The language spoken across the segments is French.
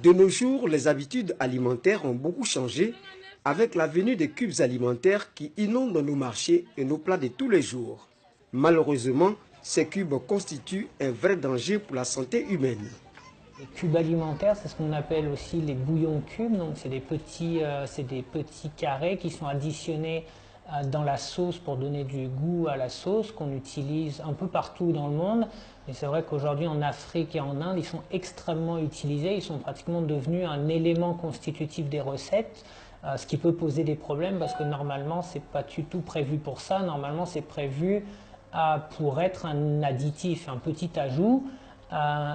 De nos jours, les habitudes alimentaires ont beaucoup changé avec la venue des cubes alimentaires qui inondent nos marchés et nos plats de tous les jours. Malheureusement, ces cubes constituent un vrai danger pour la santé humaine. Les cubes alimentaires, c'est ce qu'on appelle aussi les bouillons cubes. Donc c'est des petits carrés qui sont additionnés dans la sauce pour donner du goût à la sauce, qu'on utilise un peu partout dans le monde. Et c'est vrai qu'aujourd'hui en Afrique et en Inde, ils sont extrêmement utilisés. Ils sont pratiquement devenus un élément constitutif des recettes, ce qui peut poser des problèmes parce que normalement c'est pas du tout prévu pour ça. Normalement c'est prévu pour être un additif, un petit ajout.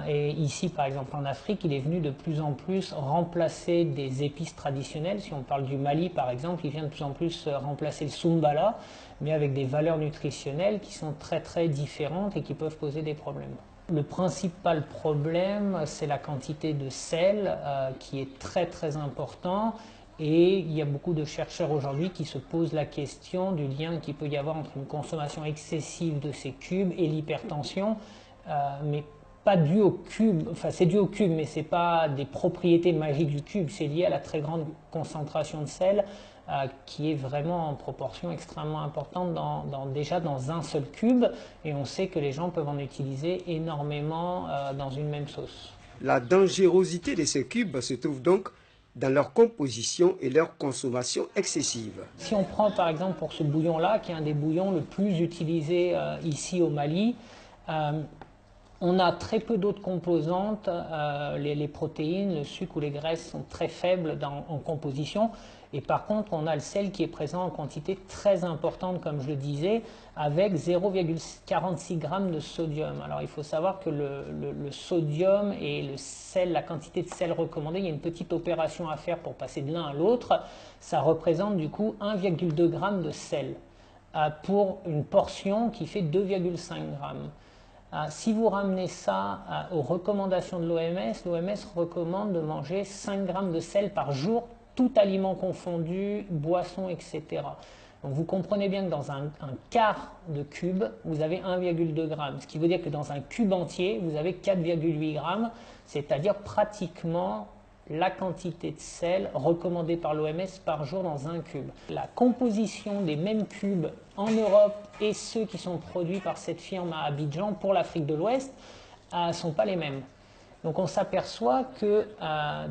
Et ici, par exemple, en Afrique, il est venu de plus en plus remplacer des épices traditionnelles. Si on parle du Mali, par exemple, il vient de plus en plus remplacer le soumbala, mais avec des valeurs nutritionnelles qui sont très très différentes et qui peuvent poser des problèmes. Le principal problème, c'est la quantité de sel qui est très très important. Et il y a beaucoup de chercheurs aujourd'hui qui se posent la question du lien qu'il peut y avoir entre une consommation excessive de ces cubes et l'hypertension, mais pas dû au cube, enfin c'est dû au cube, mais c'est pas des propriétés magiques du cube, c'est lié à la très grande concentration de sel qui est vraiment en proportion extrêmement importante déjà dans un seul cube, et on sait que les gens peuvent en utiliser énormément dans une même sauce. La dangerosité de ces cubes se trouve donc dans leur composition et leur consommation excessive. Si on prend par exemple pour ce bouillon-là, qui est un des bouillons le plus utilisé ici au Mali, on a très peu d'autres composantes, les protéines, le sucre ou les graisses sont très faibles en composition, et par contre on a le sel qui est présent en quantité très importante, comme je le disais, avec 0,46 g de sodium. Alors il faut savoir que le sodium et le sel, la quantité de sel recommandée, il y a une petite opération à faire pour passer de l'un à l'autre, ça représente du coup 1,2 g de sel pour une portion qui fait 2,5 g. Si vous ramenez ça aux recommandations de l'OMS, l'OMS recommande de manger 5 g de sel par jour, tout aliment confondu, boissons, etc. Donc vous comprenez bien que dans un quart de cube, vous avez 1,2 g. Ce qui veut dire que dans un cube entier, vous avez 4,8 g, c'est-à-dire pratiquement la quantité de sel recommandée par l'OMS par jour dans un cube. La composition des mêmes cubes en Europe et ceux qui sont produits par cette firme à Abidjan pour l'Afrique de l'Ouest ne sont pas les mêmes. Donc on s'aperçoit que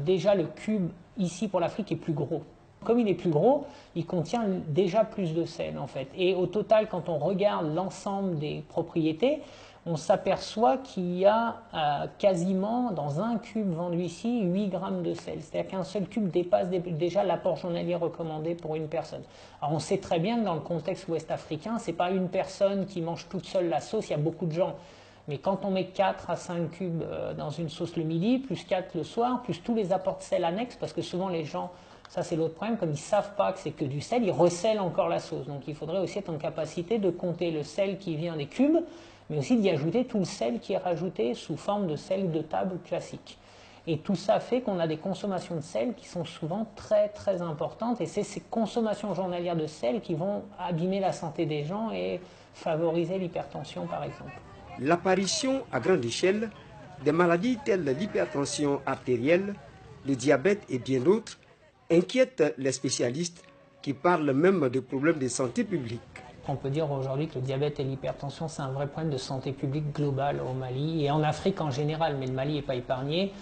déjà le cube ici pour l'Afrique est plus gros. Comme il est plus gros, il contient déjà plus de sel en fait. Et au total, quand on regarde l'ensemble des propriétés, on s'aperçoit qu'il y a quasiment dans un cube vendu ici 8 g de sel. C'est-à-dire qu'un seul cube dépasse déjà l'apport journalier recommandé pour une personne. Alors on sait très bien que dans le contexte ouest-africain, ce n'est pas une personne qui mange toute seule la sauce, il y a beaucoup de gens. Mais quand on met 4 à 5 cubes dans une sauce le midi, plus 4 le soir, plus tous les apports de sel annexes, parce que souvent les gens, ça c'est l'autre problème, comme ils ne savent pas que c'est que du sel, ils recèlent encore la sauce. Donc il faudrait aussi être en capacité de compter le sel qui vient des cubes, mais aussi d'y ajouter tout le sel qui est rajouté sous forme de sel de table classique. Et tout ça fait qu'on a des consommations de sel qui sont souvent très très importantes, et c'est ces consommations journalières de sel qui vont abîmer la santé des gens et favoriser l'hypertension par exemple. L'apparition à grande échelle des maladies telles l'hypertension artérielle, le diabète et bien d'autres inquiète les spécialistes qui parlent même de problèmes de santé publique. On peut dire aujourd'hui que le diabète et l'hypertension, c'est un vrai problème de santé publique globale au Mali et en Afrique en général, mais le Mali n'est pas épargné.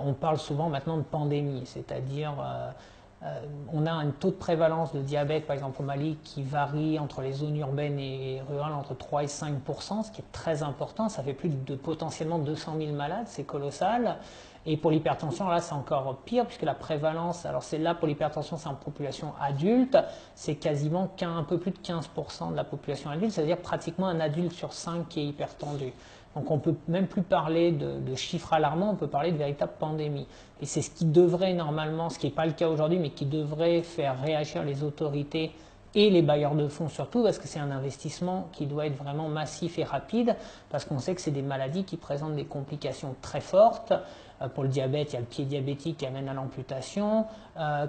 On parle souvent maintenant de pandémie, c'est-à-dire on a un taux de prévalence de diabète, par exemple au Mali, qui varie entre les zones urbaines et rurales entre 3 et 5 %, ce qui est très important. Ça fait plus de potentiellement 200 000 malades, c'est colossal. Et pour l'hypertension, là, c'est encore pire, puisque la prévalence, alors c'est là pour l'hypertension, c'est en population adulte, c'est quasiment un peu plus de 15 % de la population adulte, c'est-à-dire pratiquement un adulte sur 5 qui est hypertendu. Donc on ne peut même plus parler de chiffres alarmants, on peut parler de véritable pandémie. Et c'est ce qui devrait normalement, ce qui n'est pas le cas aujourd'hui, mais qui devrait faire réagir les autorités et les bailleurs de fonds surtout, parce que c'est un investissement qui doit être vraiment massif et rapide, parce qu'on sait que c'est des maladies qui présentent des complications très fortes. Pour le diabète, il y a le pied diabétique qui amène à l'amputation,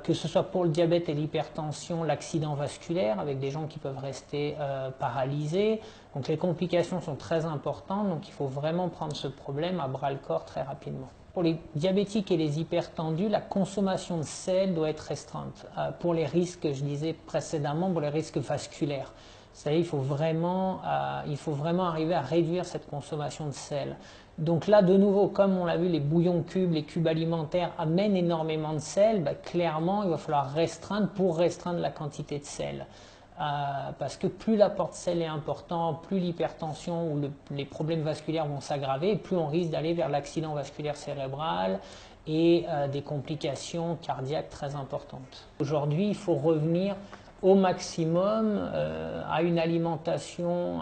que ce soit pour le diabète et l'hypertension, l'accident vasculaire, avec des gens qui peuvent rester paralysés. Donc les complications sont très importantes, donc il faut vraiment prendre ce problème à bras le corps très rapidement. Pour les diabétiques et les hypertendus, la consommation de sel doit être restreinte pour les risques, je disais précédemment, pour les risques vasculaires. C'est-à-dire qu'il faut vraiment arriver à réduire cette consommation de sel. Donc là, de nouveau, comme on l'a vu, les bouillons cubes, les cubes alimentaires amènent énormément de sel. Clairement, il va falloir restreindre pour restreindre la quantité de sel. Parce que plus l'apport de sel est important, plus l'hypertension ou les problèmes vasculaires vont s'aggraver, plus on risque d'aller vers l'accident vasculaire cérébral et des complications cardiaques très importantes. Aujourd'hui, il faut revenir au maximum à une alimentation,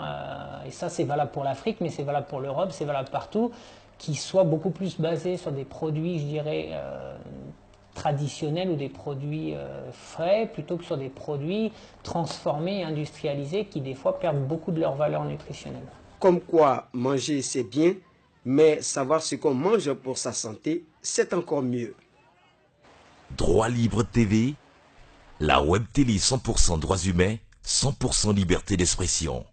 et ça c'est valable pour l'Afrique, mais c'est valable pour l'Europe, c'est valable partout, qui soit beaucoup plus basée sur des produits, je dirais, traditionnels ou des produits frais, plutôt que sur des produits transformés et industrialisés qui des fois perdent beaucoup de leur valeur nutritionnelle. Comme quoi manger c'est bien, mais savoir ce qu'on mange pour sa santé, c'est encore mieux. Droit Libre TV, la web télé 100% droits humains, 100% liberté d'expression.